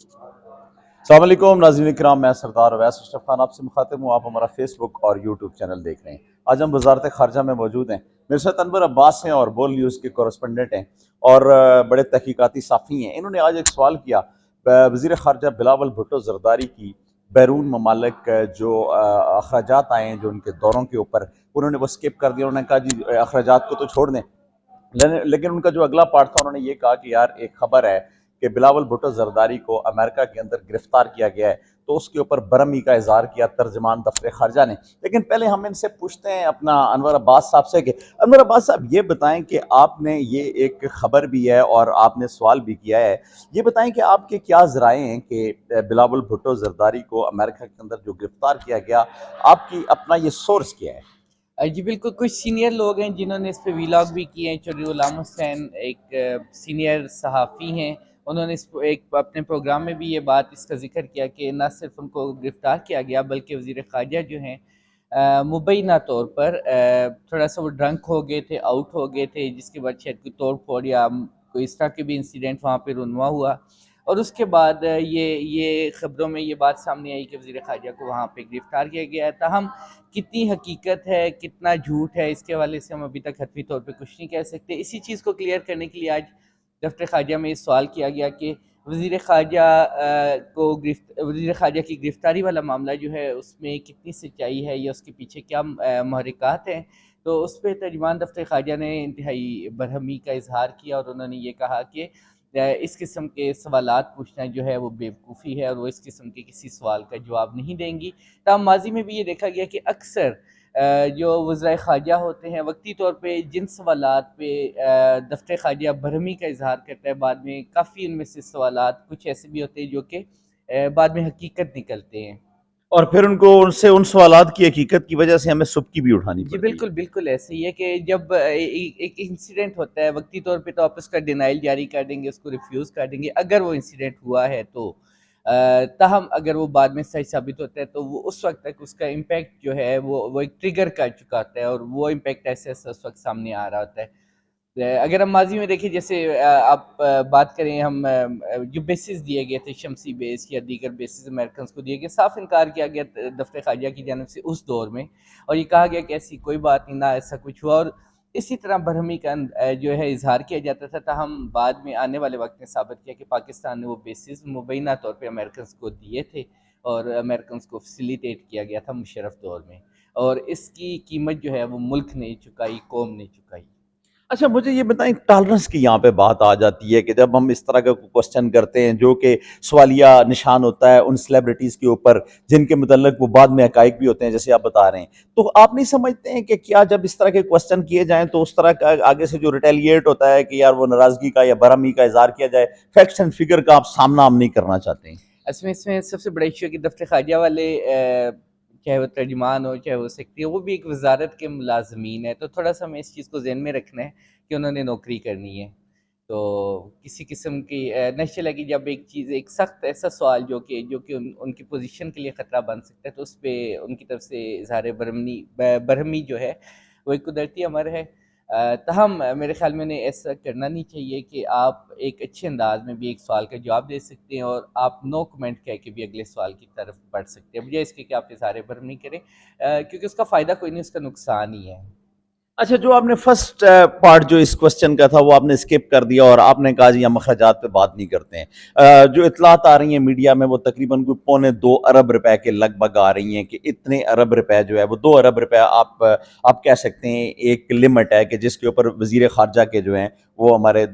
السلام علیکم ناظرین کرام، میں سردار اویس اشرف خان آپ سے مخاطب ہوں۔ آپ ہمارا فیس بک اور یوٹیوب چینل دیکھ رہے ہیں۔ آج ہم وزارت خارجہ میں موجود ہیں۔ میرے ساتھ انور عباس ہیں اور بول نیوز کے کورسپنڈنٹ ہیں اور بڑے تحقیقاتی صحافی ہیں۔ انہوں نے آج ایک سوال کیا وزیر خارجہ بلاول بھٹو زرداری کی بیرون ممالک جو اخراجات آئے ہیں جو ان کے دوروں کے اوپر، انہوں نے وہ سکپ کر دیا۔ انہوں نے کہا جی اخراجات کو تو چھوڑ دیں، لیکن ان کا جو اگلا پارٹ تھا انہوں نے یہ کہا کہ یار ایک خبر ہے کہ بلاول بھٹو زرداری کو امریکہ کے اندر گرفتار کیا گیا ہے، تو اس کے اوپر برہمی کا اظہار کیا ترجمان دفتر خارجہ نے۔ لیکن پہلے ہم ان سے پوچھتے ہیں اپنا انور عباس صاحب سے کہ انور عباس صاحب یہ بتائیں کہ آپ نے یہ ایک خبر بھی ہے اور آپ نے سوال بھی کیا ہے، یہ بتائیں کہ آپ کے کیا ذرائع ہیں کہ بلاول بھٹو زرداری کو امریکہ کے اندر جو گرفتار کیا گیا، آپ کی اپنا یہ سورس کیا ہے؟ جی بالکل، کچھ سینئر لوگ ہیں جنہوں نے اس پہ ویلاگ بھی کیے ہیں۔ چودھری غلام حسین ایک سینئر صحافی ہیں، انہوں نے ایک اپنے پروگرام میں بھی یہ بات اس کا ذکر کیا کہ نہ صرف ان کو گرفتار کیا گیا بلکہ وزیر خارجہ جو ہیں مبینہ طور پر تھوڑا سا وہ ڈرنک ہو گئے تھے، آؤٹ ہو گئے تھے، جس کے بعد شاید کوئی توڑ پھوڑ یا کوئی اس طرح کے بھی انسیڈنٹ وہاں پہ رونما ہوا، اور اس کے بعد یہ خبروں میں یہ بات سامنے آئی کہ وزیر خارجہ کو وہاں پہ گرفتار کیا گیا ہے۔ تاہم کتنی حقیقت ہے کتنا جھوٹ ہے اس کے حوالے سے ہم ابھی تک حتمی طور پہ کچھ نہیں کہہ سکتے۔ اسی چیز کو کلیئر کرنے کے لیے آج دفتر خارجہ میں یہ سوال کیا گیا کہ وزیر خارجہ وزیر خارجہ کی گرفتاری والا معاملہ جو ہے اس میں کتنی سچائی ہے یا اس کے پیچھے کیا محرکات ہیں۔ تو اس پہ ترجمان دفتر خارجہ نے انتہائی برہمی کا اظہار کیا اور انہوں نے یہ کہا کہ اس قسم کے سوالات پوچھنا جو ہے وہ بیوقوفی ہے اور وہ اس قسم کے کسی سوال کا جواب نہیں دیں گی۔ تاہم ماضی میں بھی یہ دیکھا گیا کہ اکثر جو وزرائے خارجہ ہوتے ہیں وقتی طور پہ جن سوالات پہ دفتر خارجہ برہمی کا اظہار کرتا ہے، بعد میں کافی ان میں سے سوالات کچھ ایسے بھی ہوتے ہیں جو کہ بعد میں حقیقت نکلتے ہیں۔ اور پھر ان سے ان سوالات کی حقیقت کی وجہ سے ہمیں سبکی بھی اٹھانی جی پڑتی ہے۔ بالکل بالکل ایسے ہی ہے کہ جب ایک انسیڈنٹ ہوتا ہے وقتی طور پہ تو آپ اس کا ڈینائل جاری کر دیں گے، اس کو ریفیوز کر دیں گے اگر وہ انسیڈنٹ ہوا ہے تو، تاہم اگر وہ بعد میں صحیح ثابت ہوتا ہے تو وہ اس وقت تک اس کا امپیکٹ جو ہے وہ ایک ٹریگر کر چکا ہوتا ہے اور وہ امپیکٹ ایسے ایسے اس وقت سامنے آ رہا ہوتا ہے۔ اگر ہم ماضی میں دیکھیں جیسے آپ بات کریں، ہم جو بیسز دیے گئے تھے شمسی بیس یا دیگر بیسز امریکنز کو دیے گئے، صاف انکار کیا گیا دفتر خارجہ کی جانب سے اس دور میں، اور یہ کہا گیا کہ ایسی کوئی بات نہیں، نہ ایسا کچھ ہوا، اور اسی طرح برہمی کا جو ہے اظہار کیا جاتا تھا۔ تاہم بعد میں آنے والے وقت نے ثابت کیا کہ پاکستان نے وہ بیسز مبینہ طور پہ امریکنز کو دیے تھے اور امریکنز کو فیسیلیٹیٹ کیا گیا تھا مشرف دور میں، اور اس کی قیمت جو ہے وہ ملک نے چکائی، قوم نے چکائی۔ اچھا مجھے یہ بتائیں، ٹالرنس کی یہاں پہ بات آ جاتی ہے کہ جب ہم اس طرح کا کوشچن کرتے ہیں جو کہ سوالیہ نشان ہوتا ہے ان سیلیبریٹیز کے اوپر جن کے متعلق وہ بعد میں حقائق بھی ہوتے ہیں جیسے آپ بتا رہے ہیں، تو آپ نہیں سمجھتے ہیں کہ کیا جب اس طرح کے کوشچن کیے جائیں تو اس طرح کا آگے سے جو ریٹیلیٹ ہوتا ہے کہ یار وہ ناراضگی کا یا برہمی کا اظہار کیا جائے، فیکٹس اینڈ فگر کا آپ سامنا ہم نہیں کرنا چاہتے ہیں؟ اس میں سب سے بڑا ایشو ہے کہ دفتر خارجہ والے چاہے وہ ترجمان ہو چاہے وہ سیکرٹری ہو، وہ بھی ایک وزارت کے ملازمین ہے، تو تھوڑا سا ہمیں اس چیز کو ذہن میں رکھنا ہے کہ انہوں نے نوکری کرنی ہے۔ تو کسی قسم کی نیچرل ہے کہ جب ایک چیز ایک سخت ایسا سوال جو کہ ان کی پوزیشن کے لیے خطرہ بن سکتا ہے تو اس پہ ان کی طرف سے اظہار برہمی جو ہے وہ ایک قدرتی امر ہے۔ تاہم میرے خیال میں انہیں ایسا کرنا نہیں چاہیے کہ آپ ایک اچھے انداز میں بھی ایک سوال کا جواب دے سکتے ہیں اور آپ نو کمنٹ کہہ کے بھی اگلے سوال کی طرف بڑھ سکتے ہیں، بجائے اس کے کہ آپ اظہار برہمی کریں، کیونکہ اس کا فائدہ کوئی نہیں، اس کا نقصان ہی ہے۔ اچھا، جو آپ نے فرسٹ پارٹ جو اس کوشچن کا تھا وہ آپ نے اسکپ کر دیا اور آپ نے کہا جی ہم اخراجات پہ بات نہیں کرتے ہیں۔ جو اطلاعات آ رہی ہیں میڈیا میں وہ تقریباً کوئی $2.25 ارب کے لگ بھگ آ رہی ہیں کہ اتنے ارب روپے جو ہے وہ $2 ارب آپ کہہ سکتے ہیں ایک لمٹ ہے کہ جس کے اوپر وزیر خارجہ کے جو ہیں وہ ہمارے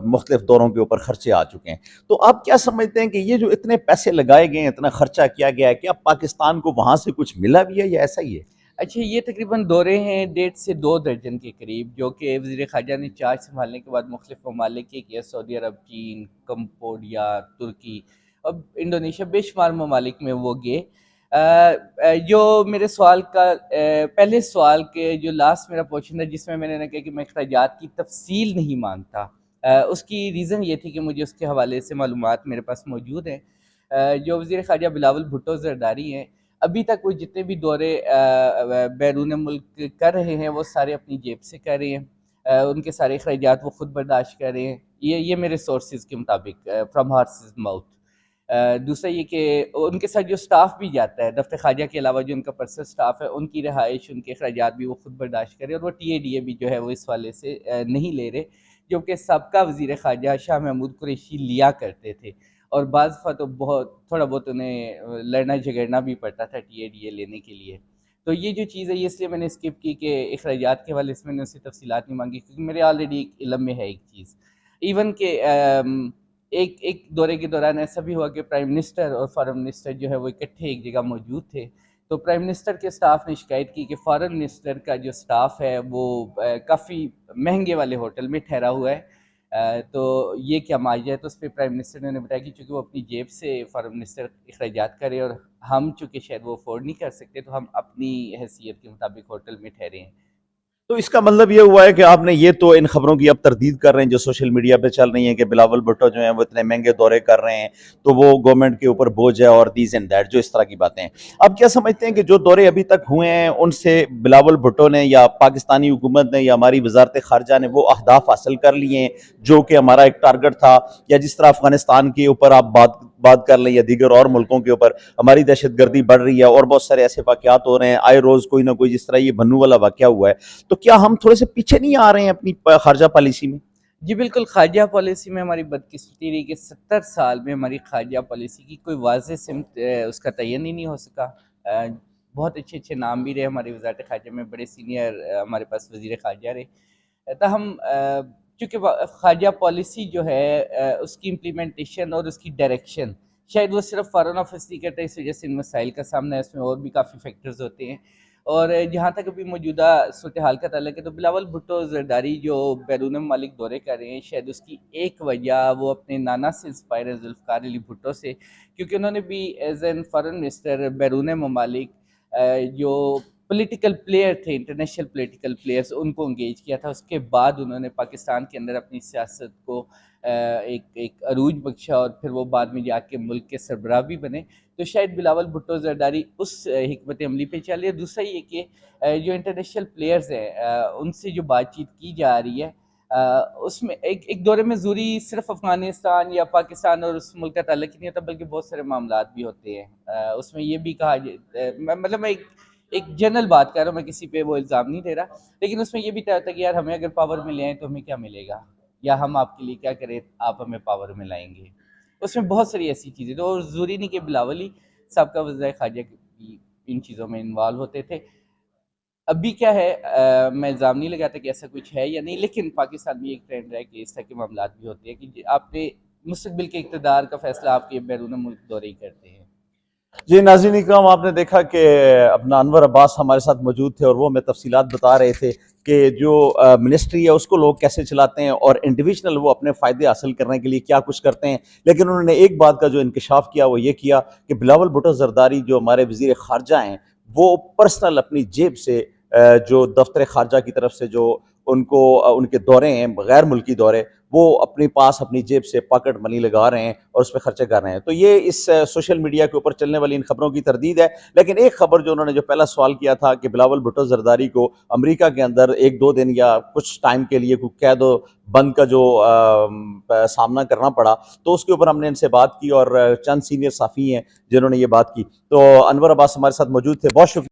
مختلف دوروں کے اوپر خرچے آ چکے ہیں۔ تو آپ کیا سمجھتے ہیں کہ یہ جو اتنے پیسے لگائے گئے ہیں، اتنا خرچہ کیا گیا ہے، کیا پاکستان کو وہاں سے کچھ ملا بھی ہے یا ایسا ہی ہے؟ اچھا، یہ تقریباً دورے ہیں 1.5 سے 2 درجن کے قریب، جو کہ وزیر خارجہ نے چارج سنبھالنے کے بعد مختلف ممالک کے کیا، سعودی عرب، چین، کمبوڈیا، ترکی اور انڈونیشیا، بے شمار ممالک میں وہ گئے۔ جو میرے سوال کا پہلے سوال کے جو لاسٹ میرا پورشن ہے جس میں نے کہا کہ میں اخراجات کی تفصیل نہیں مانتا، اس کی ریزن یہ تھی کہ مجھے اس کے حوالے سے معلومات میرے پاس موجود ہیں۔ جو وزیر خارجہ بلاول بھٹو زرداری ہیں، ابھی تک وہ جتنے بھی دورے بیرون ملک کر رہے ہیں وہ سارے اپنی جیب سے کر رہے ہیں، ان کے سارے اخراجات وہ خود برداشت کر رہے ہیں، یہ میرے سورسز کے مطابق، فرام ہارسز ماؤتھ۔ دوسرا یہ کہ ان کے ساتھ جو سٹاف بھی جاتا ہے دفتر خارجہ کے علاوہ جو ان کا پرسنل سٹاف ہے ان کی رہائش ان کے اخراجات بھی وہ خود برداشت کرے، اور وہ ٹی اے ڈی اے بھی جو ہے وہ اس والے سے نہیں لے رہے، جبکہ سابقہ وزیر خارجہ شاہ محمود قریشی لیا کرتے تھے، اور بعض دفعہ تو تھوڑا بہت انہیں لڑنا جھگڑنا بھی پڑتا تھا ٹی اے ڈی اے لینے کے لیے۔ تو یہ جو چیز ہے یہ اس لیے میں نے اسکپ کی کہ اخراجات کے حوالے سے میں نے اس سے تفصیلات نہیں مانگی، کیونکہ میرے آلریڈی ایک علم میں ہے ایک چیز، ایون کہ ایک دورے کے دوران ایسا بھی ہوا کہ پرائم منسٹر اور فارن منسٹر جو ہے وہ اکٹھے ایک جگہ موجود تھے، تو پرائم منسٹر کے سٹاف نے شکایت کی کہ فارن منسٹر کا جو سٹاف ہے وہ کافی مہنگے والے ہوٹل میں ٹھہرا ہوا ہے، تو یہ کیا معاوضہ ہے؟ تو اس پہ پرائم منسٹر نے بتایا کہ چونکہ وہ اپنی جیب سے فارن منسٹر اخراجات کرے اور ہم چونکہ شاید وہ افورڈ نہیں کر سکتے، تو ہم اپنی حیثیت کے مطابق ہوٹل میں ٹھہرے ہیں۔ تو اس کا مطلب یہ ہوا ہے کہ آپ نے یہ تو ان خبروں کی اب تردید کر رہے ہیں جو سوشل میڈیا پہ چل رہی ہیں کہ بلاول بھٹو جو ہیں وہ اتنے مہنگے دورے کر رہے ہیں تو وہ گورنمنٹ کے اوپر بوجھ ہے اور دیز اینڈ دیٹ، جو اس طرح کی باتیں ہیں، اب کیا سمجھتے ہیں کہ جو دورے ابھی تک ہوئے ہیں ان سے بلاول بھٹو نے یا پاکستانی حکومت نے یا ہماری وزارت خارجہ نے وہ اہداف حاصل کر لیے ہیں جو کہ ہمارا ایک ٹارگٹ تھا؟ یا جس طرح افغانستان کے اوپر آپ بات کر لیں یا دیگر اور ملکوں کے اوپر ہماری دہشت گردی بڑھ رہی ہے اور بہت سارے ایسے واقعات ہو رہے ہیں آئے روز کوئی نہ کوئی، جس طرح یہ بنو والا واقعہ ہوا ہے، تو کیا ہم تھوڑے سے پیچھے نہیں آ رہے ہیں اپنی خارجہ پالیسی میں؟ جی بالکل، خارجہ پالیسی میں ہماری بدقسمتی رہی کہ 70 سال میں ہماری خارجہ پالیسی کی کوئی واضح سمت اس کا تعین ہی نہیں ہو سکا۔ بہت اچھے اچھے نام بھی رہے ہماری وزارت خارجہ میں، بڑے سینئر ہمارے پاس وزیر خارجہ رہے، تاہم چونکہ خارجہ پالیسی جو ہے اس کی امپلیمنٹیشن اور اس کی ڈائریکشن شاید وہ صرف فارن آفس نہیں کرتا، اس وجہ سے ان مسائل کا سامنا ہے، اس میں اور بھی کافی فیکٹرز ہوتے ہیں۔ اور جہاں تک ابھی موجودہ صورتحال کا تعلق ہے تو بلاول بھٹو زرداری جو بیرون ممالک دورے کر رہے ہیں، شاید اس کی ایک وجہ وہ اپنے نانا سے انسپائر ہے، ذوالفقار علی بھٹو سے، کیونکہ انہوں نے بھی ایز این فارن منسٹر بیرون ممالک جو پولیٹیکل پلیئر تھے، انٹرنیشنل پولیٹیکل پلیئرز، ان کو انگیج کیا تھا۔ اس کے بعد انہوں نے پاکستان کے اندر اپنی سیاست کو ایک عروج بخشا، اور پھر وہ بعد میں جا کے ملک کے سربراہ بھی بنے۔ تو شاید بلاول بھٹو زرداری اس حکمت عملی پہ چل رہی ہے۔ دوسرا یہ کہ جو انٹرنیشنل پلیئرز ہیں ان سے جو بات چیت کی جا رہی ہے، اس میں ایک دورے میں ضروری صرف افغانستان یا پاکستان اور اس ملک کا تعلق ہی نہیں ہوتا، بلکہ بہت سارے معاملات بھی ہوتے ہیں۔ اس میں یہ بھی کہا مطلب میں ایک جنرل بات کر رہا ہوں، میں کسی پہ وہ الزام نہیں دے رہا، لیکن اس میں یہ بھی طے ہوتا ہے کہ یار ہمیں اگر پاور میں لے آئیں تو ہمیں کیا ملے گا، یا ہم آپ کے لیے کیا کریں آپ ہمیں پاور میں لائیں گے۔ اس میں بہت ساری ایسی چیزیں تو، اور ضروری نہیں کہ بلاول ہی سابقہ وزیر خارجہ کی ان چیزوں میں انوالو ہوتے تھے۔ ابھی کیا ہے میں الزام نہیں لگاتا کہ ایسا کچھ ہے یا نہیں، لیکن پاکستان میں ایک ٹرینڈ ہے کہ اس طرح کے معاملات بھی ہوتے ہیں کہ آپ نے مستقبل کے اقتدار کا فیصلہ آپ کے بیرون ملک دورے ہی کرتے ہیں۔ جی ناظرین اکرام، آپ نے دیکھا کہ اپنا انور عباس ہمارے ساتھ موجود تھے اور وہ ہمیں تفصیلات بتا رہے تھے کہ جو منسٹری ہے اس کو لوگ کیسے چلاتے ہیں اور انڈیویجنل وہ اپنے فائدے حاصل کرنے کے لیے کیا کچھ کرتے ہیں، لیکن انہوں نے ایک بات کا جو انکشاف کیا وہ یہ کیا کہ بلاول بھٹو زرداری جو ہمارے وزیر خارجہ ہیں وہ پرسنل اپنی جیب سے جو دفتر خارجہ کی طرف سے جو ان کو ان کے دورے ہیں غیر ملکی دورے، وہ اپنے پاس اپنی جیب سے پاکٹ منی لگا رہے ہیں اور اس پہ خرچے کر رہے ہیں۔ تو یہ اس سوشل میڈیا کے اوپر چلنے والی ان خبروں کی تردید ہے، لیکن ایک خبر جو انہوں نے جو پہلا سوال کیا تھا کہ بلاول بھٹو زرداری کو امریکہ کے اندر 1-2 دن یا کچھ ٹائم کے لیے کوئی قید و بند کا جو سامنا کرنا پڑا، تو اس کے اوپر ہم نے ان سے بات کی اور چند سینئر صحافی ہیں جنہوں نے یہ بات کی۔ تو انور عباس ہمارے ساتھ موجود تھے، بہت شکریہ۔